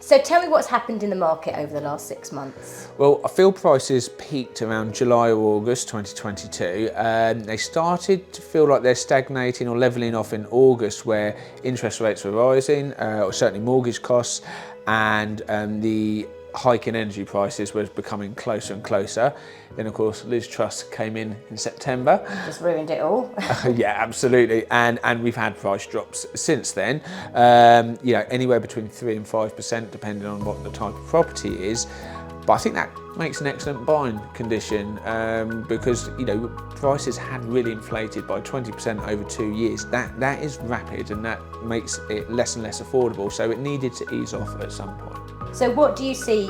So tell me what's happened in the market over the last 6 months. Well, I feel prices peaked around July or August 2022. They started to feel like they're stagnating or levelling off in August, where interest rates were rising, or certainly mortgage costs, and the hike in energy prices was becoming closer and closer. Then of course Liz Truss came in September. Just ruined it all. Yeah, absolutely, and we've had price drops since then. You know, anywhere between 3 and 5%, depending on what the type of property is. But I think that makes an excellent buying condition because, you know, prices had really inflated by 20% over 2 years. That is rapid, and that makes it less and less affordable. So it needed to ease off at some point. So what do you see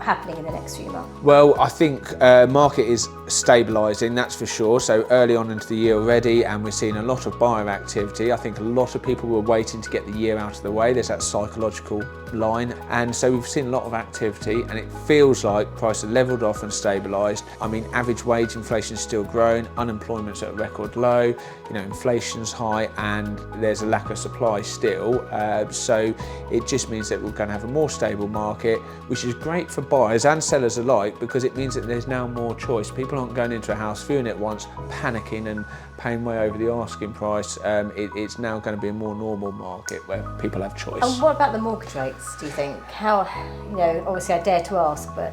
happening in the next few months? Well, I think market is stabilising, that's for sure. So early on into the year already, and we're seeing a lot of buyer activity. I think a lot of people were waiting to get the year out of the way. There's that psychological line, and so we've seen a lot of activity, and it feels like prices have levelled off and stabilised. I mean, average wage inflation is still growing, unemployment's at a record low, you know, inflation's high, and there's a lack of supply still. So it just means that we're going to have a more stable market, which is great for buyers and sellers alike, because it means that there's now more choice. People aren't going into a house, viewing it once, panicking and paying way over the asking price. It's now going to be a more normal market where people have choice. And what about the mortgage rates, do you think? How, you know, obviously I dare to ask, but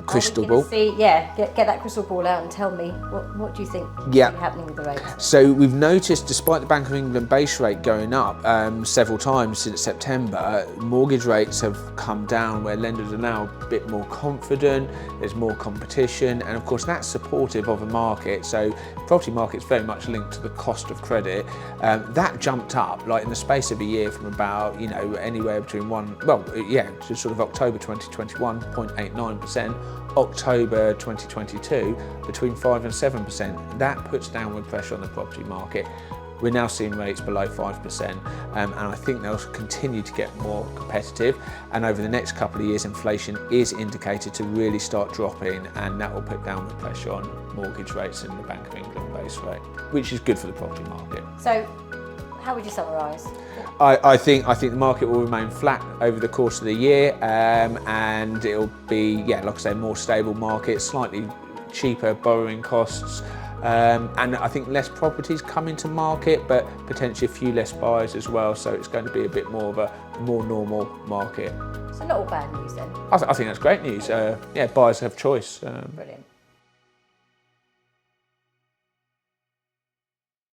Crystal ball. Get that crystal ball out and tell me what do you think is happening with the rates? So we've noticed, despite the Bank of England base rate going up several times since September, mortgage rates have come down, where lenders are now a bit more confident, there's more competition, and of course that's supportive of a market. So the property market's very much linked to the cost of credit. That jumped up, like in the space of a year, from about, you know, anywhere between to sort of October 2021, 0.89%, October 2022, between 5 and 7%. That puts downward pressure on the property market. We're now seeing rates below 5%, and I think they'll continue to get more competitive. And over the next couple of years, inflation is indicated to really start dropping, and that will put downward pressure on mortgage rates and the Bank of England base rate, which is good for the property market. So, how would you summarise? I think the market will remain flat over the course of the year, and it'll be, like I say, more stable market, slightly cheaper borrowing costs, and I think less properties come into market, but potentially a few less buyers as well. So it's going to be a bit more of a more normal market. So not all bad news then? I think that's great news. Buyers have choice. Brilliant.